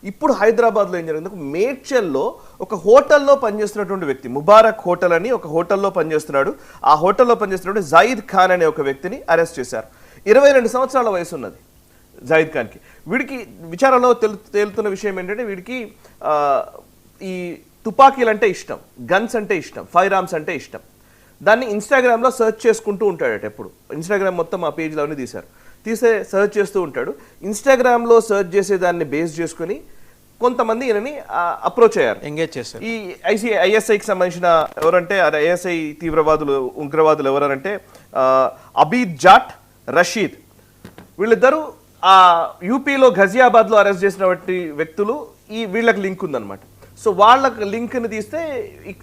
ఇప్పుడు హైదరాబాద్లో ఏం జరిగింది, మేడ్చల్లో ఒక హోటల్లో పనిచేస్తున్నటువంటి వ్యక్తి, ముబారక్ హోటల్ అని ఒక హోటల్లో పనిచేస్తున్నాడు. ఆ హోటల్లో పనిచేస్తున్నటువంటి జయీద్ ఖాన్ అనే ఒక వ్యక్తిని అరెస్ట్ చేశారు. 22 సంవత్సరాల వయసు ఉన్నది జయీద్ ఖాన్కి. వీడికి విచారణలో తేలుతున్న విషయం ఏంటంటే వీడికి ఈ తుపాకీలు అంటే ఇష్టం, గన్స్ అంటే ఇష్టం, ఫైర్ ఆర్మ్స్ అంటే ఇష్టం. దాన్ని ఇన్స్టాగ్రామ్లో సెర్చ్ చేసుకుంటూ ఉంటాడట. ఎప్పుడు ఇన్స్టాగ్రామ్ మొత్తం ఆ పేజ్లో అవన్నీ తీసే సెర్చ్ చేస్తూ ఉంటాడు. ఇన్స్టాగ్రామ్లో సెర్చ్ చేసే దాన్ని బేస్ చేసుకుని కొంతమంది ఈయనని అప్రోచ్ అయ్యారు, ఎంగేజ్ చేశారు. ఈ ఐఎస్ఐకి సంబంధించిన ఎవరంటే ఐఎస్ఐ ఉగ్రవాదులు ఎవరంటే అబీద్ జాట్, రషీద్. వీళ్ళిద్దరూ ఆ యూపీలో ఘజియాబాద్లో అరెస్ట్ చేసినటువంటి వ్యక్తులు. వీళ్ళకి లింక్ ఉందన్నమాట. సో వాళ్ళకి లింక్ని తీస్తే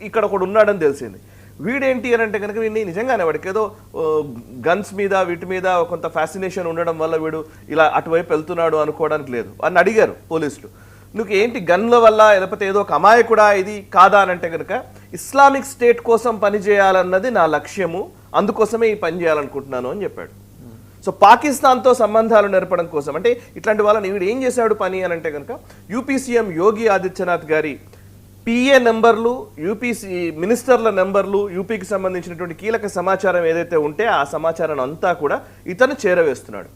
ఇక్కడ ఒకడు ఉన్నాడని తెలిసింది. వీడేంటి అని అంటే కనుక వీడిని నిజంగానే వాడికి ఏదో గన్స్ మీద వీటి మీద కొంత ఫ్యాసినేషన్ ఉండడం వల్ల వీడు ఇలా అటువైపు వెళ్తున్నాడు అనుకోవడానికి లేదు. అని అడిగారు పోలీసులు, నువ్వు ఏంటి గన్ల వల్ల లేకపోతే ఏదో ఒక అమాయకుడా ఇది కాదా అని అంటే కనుక ఇస్లామిక్ స్టేట్ కోసం పనిచేయాలన్నది నా లక్ష్యము, అందుకోసమే ఈ పని చేయాలనుకుంటున్నాను అని చెప్పాడు. సో పాకిస్తాన్తో సంబంధాలు నెరపడం కోసం అంటే ఇట్లాంటి వాళ్ళని వీడు ఏం చేశాడు పని అని అంటే కనుక యూపీ సీఎం యోగి ఆదిత్యనాథ్ గారి పిఏ నెంబర్లు, యూపీసీ మినిస్టర్ల నెంబర్లు, యూపీకి సంబంధించినటువంటి కీలక సమాచారం ఏదైతే ఉంటే ఆ సమాచారం అంతా కూడా ఇతను చేరవేస్తున్నాడు.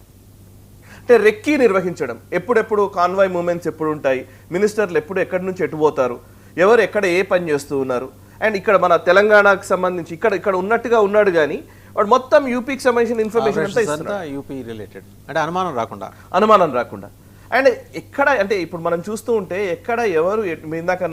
అంటే రెక్కీ నిర్వహించడం, ఎప్పుడెప్పుడు కాన్వాయ్ మూమెంట్స్ ఎప్పుడు ఉంటాయి, మినిస్టర్లు ఎప్పుడు ఎక్కడి నుంచి ఎటుపోతారు, ఎవరు ఎక్కడ ఏ పని చేస్తూ ఉన్నారు. అండ్ ఇక్కడ మన తెలంగాణకు సంబంధించి ఇక్కడ ఉన్నట్టుగా ఉన్నాడు కానీ వాడు మొత్తం యూపీకి సంబంధించిన ఇన్ఫర్మేషన్ అంతా ఇస్తున్నాడు, యూపీ రిలేటెడ్. అంటే అనుమానం రాకుండా. అండ్ ఎక్కడ అంటే ఇప్పుడు మనం చూస్తూ ఉంటే ఎక్కడ ఎవరు ఇందాక